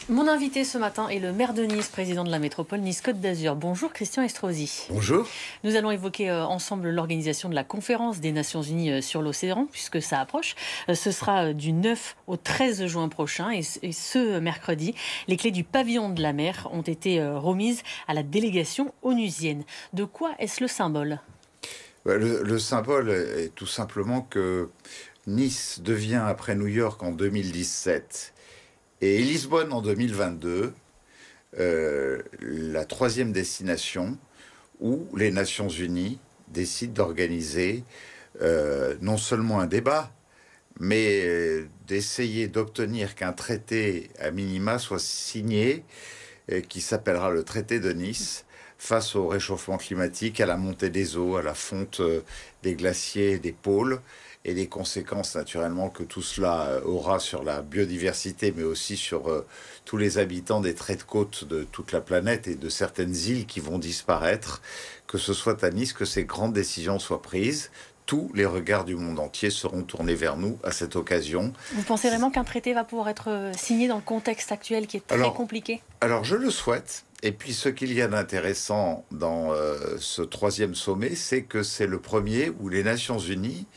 Mon invité ce matin est le maire de Nice, président de la métropole Nice-Côte d'Azur. Bonjour Christian Estrosi. Bonjour. Nous allons évoquer ensemble l'organisation de la conférence des Nations Unies sur l'océan, puisque ça approche. Ce sera du 9 au 13 juin prochain et ce mercredi. Les clés du pavillon de la mer ont été remises à la délégation onusienne. De quoi est-ce le symbole ? Le symbole est tout simplement que Nice devient, après New York en 2017 et Lisbonne en 2022, la troisième destination où les Nations Unies décident d'organiser non seulement un débat, mais d'essayer d'obtenir qu'un traité à minima soit signé, qui s'appellera le traité de Nice, face au réchauffement climatique, à la montée des eaux, à la fonte des glaciers, des pôles, et les conséquences naturellement que tout cela aura sur la biodiversité, mais aussi sur tous les habitants des traits de côte de toute la planète et de certaines îles qui vont disparaître, que ce soit à Nice, que ces grandes décisions soient prises. Tous les regards du monde entier seront tournés vers nous à cette occasion. Vous pensez vraiment qu'un traité va pouvoir être signé dans le contexte actuel qui est très compliqué ? Alors je le souhaite. Et puis ce qu'il y a d'intéressant dans ce troisième sommet, c'est que c'est le premier où les Nations Unies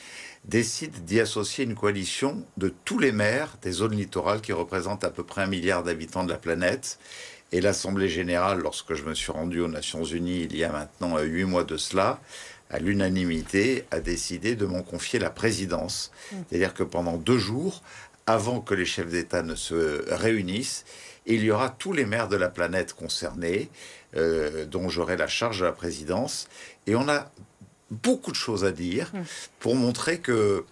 décident d'y associer une coalition de tous les maires des zones littorales qui représentent à peu près 1 milliard d'habitants de la planète. Et l'Assemblée générale, lorsque je me suis rendu aux Nations Unies il y a maintenant 8 mois de cela, à l'unanimité, a décidé de m'en confier la présidence. C'est-à-dire que pendant 2 jours, avant que les chefs d'État ne se réunissent, il y aura tous les maires de la planète concernés, dont j'aurai la charge de la présidence. Et on a beaucoup de choses à dire pour montrer que,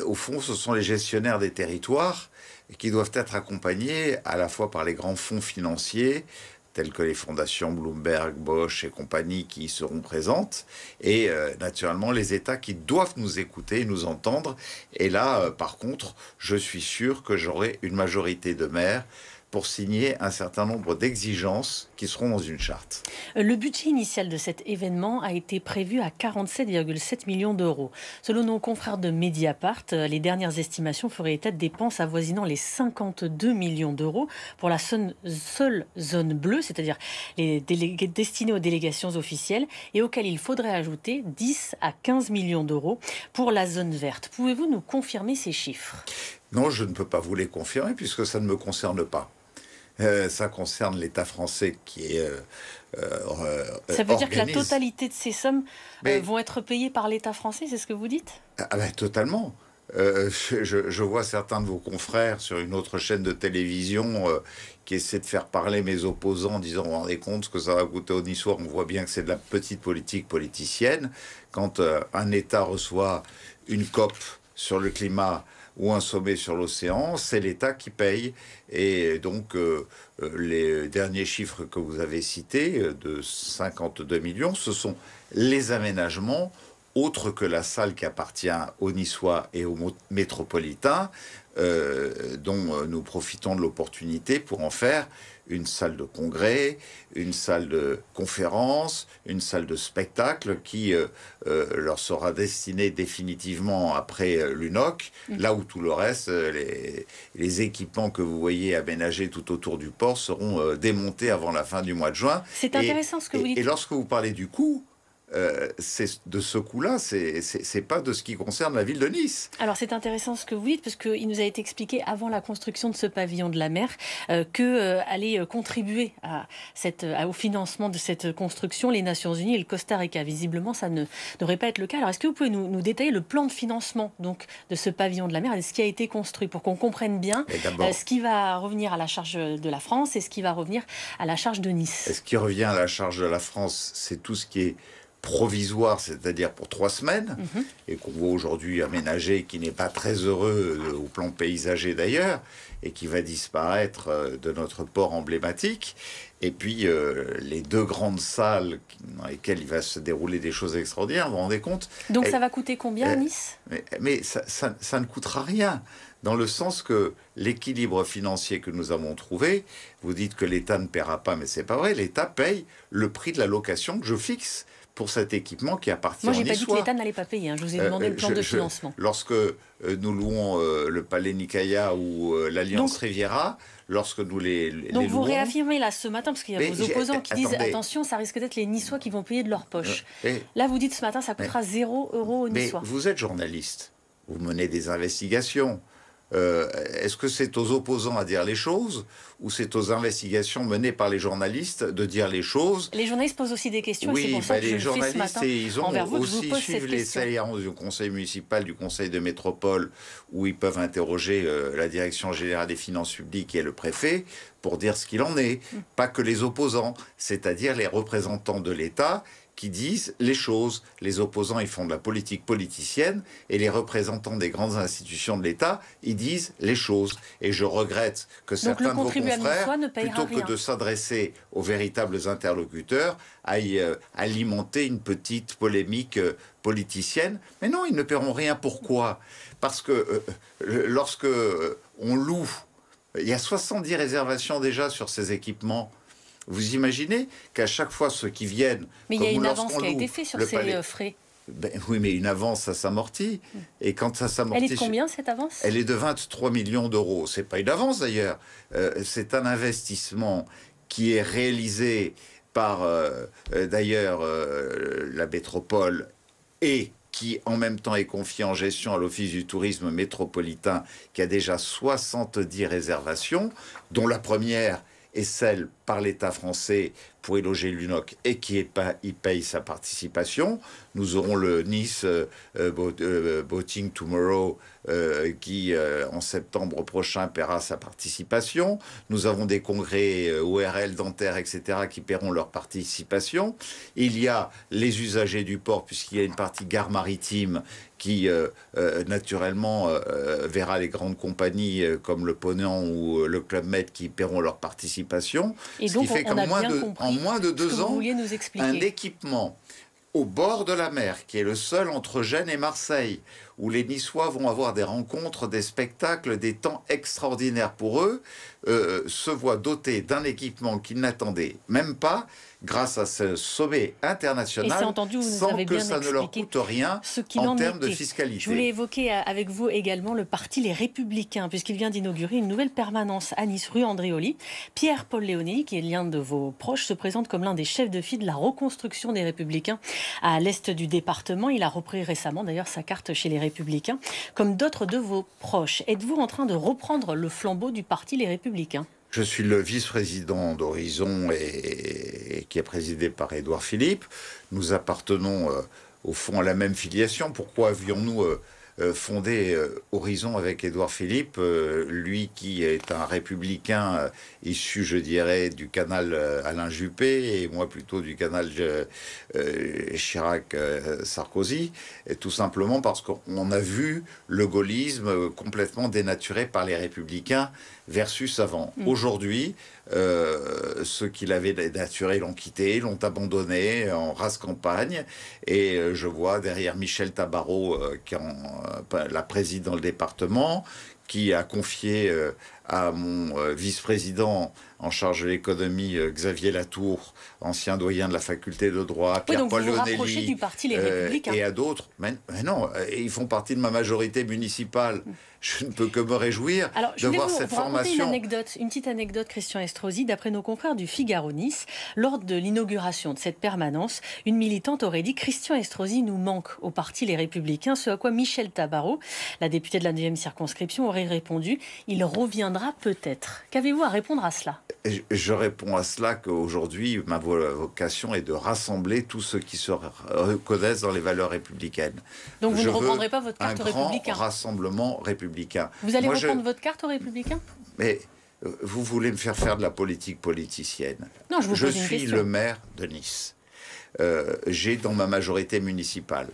au fond, ce sont les gestionnaires des territoires qui doivent être accompagnés à la fois par les grands fonds financiers, telles que les fondations Bloomberg, Bosch et compagnie qui seront présentes, et naturellement les États qui doivent nous écouter, nous entendre. Et là, par contre, je suis sûr que j'aurai une majorité de maires pour signer un certain nombre d'exigences qui seront dans une charte. Le budget initial de cet événement a été prévu à 47,7 millions d'euros. Selon nos confrères de Mediapart, les dernières estimations feraient état de dépenses avoisinant les 52 millions d'euros pour la seule zone bleue, c'est-à-dire les destinés aux délégations officielles, et auxquelles il faudrait ajouter 10 à 15 millions d'euros pour la zone verte. Pouvez-vous nous confirmer ces chiffres ? Non, je ne peux pas vous les confirmer puisque ça ne me concerne pas. Ça concerne l'État français qui est Ça veut dire que la totalité de ces sommes Mais vont être payées par l'État français, c'est ce que vous dites ? Totalement. Je vois certains de vos confrères sur une autre chaîne de télévision qui essaient de faire parler mes opposants en disant « Vous vous rendez compte ce que ça va coûter aux Niçois ?» On voit bien que c'est de la petite politique politicienne. Quand un État reçoit une COP sur le climat ou un sommet sur l'océan, c'est l'État qui paye. Et donc, les derniers chiffres que vous avez cités, de 52 millions, ce sont les aménagements autres que la salle qui appartient aux Niçois et aux métropolitains, dont nous profitons de l'opportunité pour en faire une salle de congrès, une salle de conférence, une salle de spectacle qui leur sera destinée définitivement après l'UNOC, là où tout le reste, les équipements que vous voyez aménagés tout autour du port seront démontés avant la fin du mois de juin. C'est intéressant ce que vous dites. Et lorsque vous parlez du coût, de ce coup-là, c'est pas de ce qui concerne la ville de Nice. Alors c'est intéressant ce que vous dites, parce qu'il nous a été expliqué avant la construction de ce pavillon de la mer que allaient contribuer au financement de cette construction les Nations Unies et le Costa Rica. Visiblement, ça ne devrait pas être le cas. Alors est-ce que vous pouvez nous détailler le plan de financement donc, de ce pavillon de la mer et ce qui a été construit pour qu'on comprenne bien ce qui va revenir à la charge de la France et ce qui va revenir à la charge de Nice? Ce qui revient à la charge de la France, c'est tout ce qui est provisoire, c'est-à-dire pour 3 semaines, et qu'on voit aujourd'hui aménagé, qui n'est pas très heureux au plan paysager d'ailleurs, et qui va disparaître de notre port emblématique. Et puis les 2 grandes salles dans lesquelles il va se dérouler des choses extraordinaires, vous vous rendez compte? Donc ça va coûter combien à Nice? Mais ça ne coûtera rien, dans le sens que l'équilibre financier que nous avons trouvé, vous dites que l'État ne paiera pas, mais c'est pas vrai, l'État paye le prix de la location que je fixe. pour cet équipement qui appartient aux Moi, j'ai Niçois. pas dit que l'État n'allait pas payer. Hein. Je vous ai demandé le plan de financement. Lorsque nous louons le Palais Nicaïa ou l'Alliance Riviera, lorsque nous les donc vous louons, réaffirmez là ce matin, parce qu'il y a vos opposants qui disent attendez, attention, ça risque d'être les Niçois qui vont payer de leur poche. Là, vous dites ce matin, ça coûtera 0 € aux Niçois. Mais vous êtes journaliste, vous menez des investigations. Est-ce que c'est aux opposants à dire les choses ou c'est aux investigations menées par les journalistes de dire les choses? Les journalistes posent aussi des questions. Oui, et c'est pour ça que les je le fais ce matin ils ont envers vous, aussi suivi les séances du conseil municipal, du conseil de métropole, où ils peuvent interroger la direction générale des finances publiques et le préfet pour dire ce qu'il en est. Pas que les opposants, c'est-à-dire les représentants de l'État qui disent les choses. Les opposants, ils font de la politique politicienne et les représentants des grandes institutions de l'État, ils disent les choses. Et je regrette que certains de vos confrères, plutôt que de s'adresser aux véritables interlocuteurs, aillent alimenter une petite polémique politicienne. Mais non, ils ne paieront rien. Pourquoi? Parce que lorsque on loue, il y a 70 réservations déjà sur ces équipements. Vous imaginez qu'à chaque fois, ceux qui viennent... Mais il y a une avance qui a été faite sur ces frais. Oui, mais une avance, ça s'amortit. Et quand ça s'amortit... Elle est de combien, cette avance? Elle est de 23 millions d'euros. C'est pas une avance, d'ailleurs. C'est un investissement qui est réalisé par, d'ailleurs, la métropole et qui, en même temps, est confié en gestion à l'Office du tourisme métropolitain, qui a déjà 70 réservations, dont la première est celle par l'État français pour y loger l'UNOC et qui y paye sa participation. Nous aurons le Nice Boating Tomorrow qui, en septembre prochain, paiera sa participation. Nous avons des congrès ORL, dentaires, etc., qui paieront leur participation. Il y a les usagers du port, puisqu'il y a une partie gare maritime qui, naturellement, verra les grandes compagnies comme le Ponant ou le Club Med qui paieront leur participation. Et ce donc, qui fait qu'en moins de 2 ans, un équipement au bord de la mer, qui est le seul entre Gênes et Marseille, où les Niçois vont avoir des rencontres, des spectacles, des temps extraordinaires pour eux, se voit doté d'un équipement qu'ils n'attendaient même pas, grâce à ce sommet international, sans que ça ne leur coûte rien en termes de fiscalité. Je voulais évoquer avec vous également le parti Les Républicains, puisqu'il vient d'inaugurer une nouvelle permanence à Nice, rue Andréoli. Pierre-Paul Léonie, qui est l'un de vos proches, se présente comme l'un des chefs de file de la reconstruction des Républicains à l'est du département. Il a repris récemment d'ailleurs sa carte chez Les Républicains, comme d'autres de vos proches. Êtes-vous en train de reprendre le flambeau du parti Les Républicains ? Je suis le vice-président d'Horizon et qui est présidé par Édouard Philippe. Nous appartenons au fond à la même filiation. Pourquoi avions-nous fondé Horizon avec Édouard Philippe, lui qui est un républicain issu, je dirais, du canal Alain Juppé et moi plutôt du canal Chirac-Sarkozy, tout simplement parce qu'on a vu le gaullisme complètement dénaturé par les républicains versus avant. Aujourd'hui, ceux qui l'avaient dénaturé l'ont quitté, l'ont abandonné en race campagne. Et je vois derrière Michel Tabarot, qui est la présidente dans le département, qui a confié à mon vice-président en charge de l'économie, Xavier Latour, ancien doyen de la faculté de droit, Pierre-Paul Leonelli, du parti Les Républicains. Et à d'autres. Mais non, ils font partie de ma majorité municipale. Je ne peux que me réjouir de voir cette formation. Une petite anecdote, Christian Estrosi. D'après nos confrères du Figaro Nice, lors de l'inauguration de cette permanence, une militante aurait dit « Christian Estrosi nous manque au parti Les Républicains », ce à quoi Michel Tabarot, la députée de la 9e circonscription, aurait répondu « Il reviendra peut-être ». Qu'avez-vous à répondre à cela ? Je réponds à cela qu'aujourd'hui, ma vocation est de rassembler tous ceux qui se reconnaissent dans les valeurs républicaines. Donc vous ne reprendrez pas votre carte aux Républicains ? Un grand rassemblement républicain. Vous allez reprendre votre carte aux Républicains ? Mais vous voulez me faire faire de la politique politicienne. Non, je vous pose une question. Je suis le maire de Nice. J'ai dans ma majorité municipale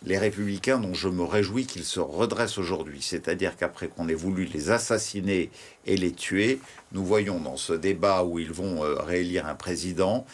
les Républicains dont je me réjouis qu'ils se redressent aujourd'hui. C'est-à-dire qu'après qu'on ait voulu les assassiner et les tuer. Nous voyons dans ce débat où ils vont réélire un président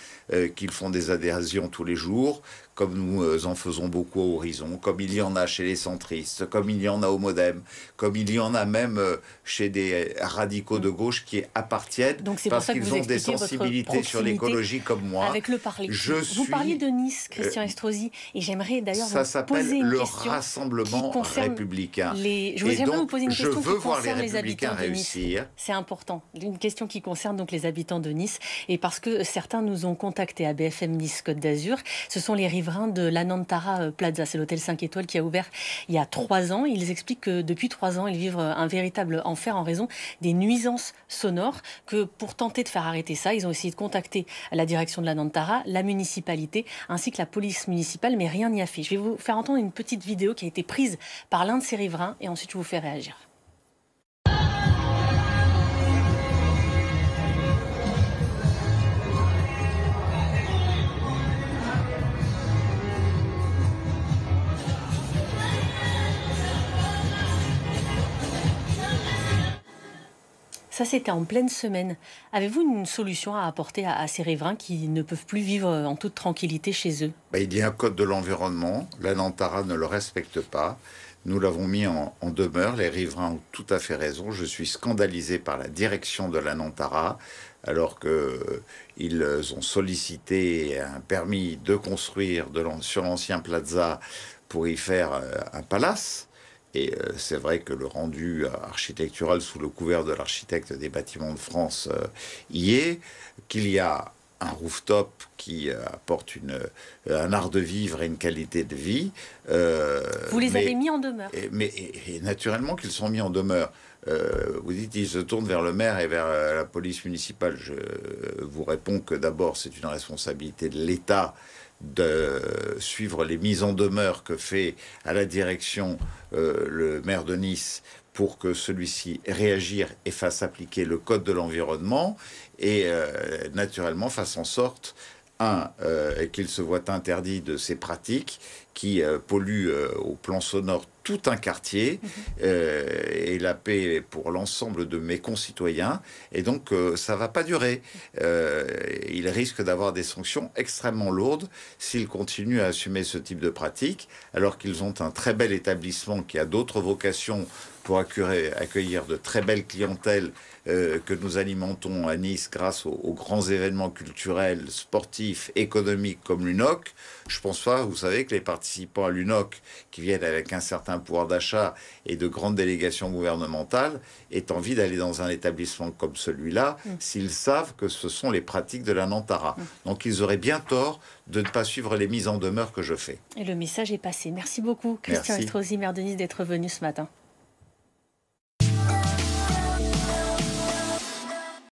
qu'ils font des adhésions tous les jours, comme nous en faisons beaucoup à Horizon, comme il y en a chez les centristes, comme il y en a au Modem, comme il y en a même chez des radicaux de gauche qui appartiennent parce qu'ils ont des sensibilités sur l'écologie comme moi. Avec le parler. Vous parliez de Nice, Christian Estrosi, et j'aimerais d'ailleurs vous poser une question. Ça s'appelle le Rassemblement républicain. Je voudrais bien vous poser une question qui concerne les habitants de Nice. Réussir. C'est important. Une question qui concerne donc les habitants de Nice, et parce que certains nous ont contactés à BFM Nice Côte d'Azur. Ce sont les riverains de l'Anantara Plaza. C'est l'hôtel 5 étoiles qui a ouvert il y a 3 ans. Ils expliquent que depuis 3 ans, ils vivent un véritable enfer en raison des nuisances sonores, que pour tenter de faire arrêter ça, ils ont essayé de contacter la direction de l'Anantara, la municipalité, ainsi que la police municipale, mais rien n'y a fait. Je vais vous faire entendre une petite vidéo qui a été prise par l'un de ces riverains, et ensuite je vous fais réagir. Ça, c'était en pleine semaine. Avez-vous une solution à apporter à ces riverains qui ne peuvent plus vivre en toute tranquillité chez eux? Il y a un code de l'environnement. L'Anantara ne le respecte pas. Nous l'avons mis en demeure. Les riverains ont tout à fait raison. Je suis scandalisé par la direction de l'Anantara, alors qu'ils ont sollicité un permis de construire sur l'ancien plaza pour y faire un palace. Et c'est vrai que le rendu architectural sous le couvert de l'architecte des bâtiments de France y est, qu'il y a un rooftop qui apporte un art de vivre et une qualité de vie. Vous les avez mis en demeure. Et naturellement qu'ils sont mis en demeure. Vous dites qu'ils se tournent vers le maire et vers la police municipale. Je vous réponds que d'abord c'est une responsabilité de l'État de suivre les mises en demeure que fait à la direction le maire de Nice pour que celui-ci réagisse et fasse appliquer le code de l'environnement et naturellement fasse en sorte qu'il se voit interdit de ces pratiques qui polluent au plan sonore tout un quartier et la paix pour l'ensemble de mes concitoyens. Et donc, ça ne va pas durer. Il risque d'avoir des sanctions extrêmement lourdes s'ils continuent à assumer ce type de pratique, alors qu'ils ont un très bel établissement qui a d'autres vocations pour accueillir de très belles clientèles que nous alimentons à Nice grâce aux grands événements culturels, sportifs, économiques comme l'UNOC. Je pense pas, vous savez, que les participants à l'UNOC, qui viennent avec un certain pouvoir d'achat et de grandes délégations gouvernementales, aient envie d'aller dans un établissement comme celui-là s'ils savent que ce sont les pratiques de l'Anantara. Donc ils auraient bien tort de ne pas suivre les mises en demeure que je fais. Et le message est passé. Merci beaucoup, Christian Estrosi, maire de Nice, d'être venu ce matin.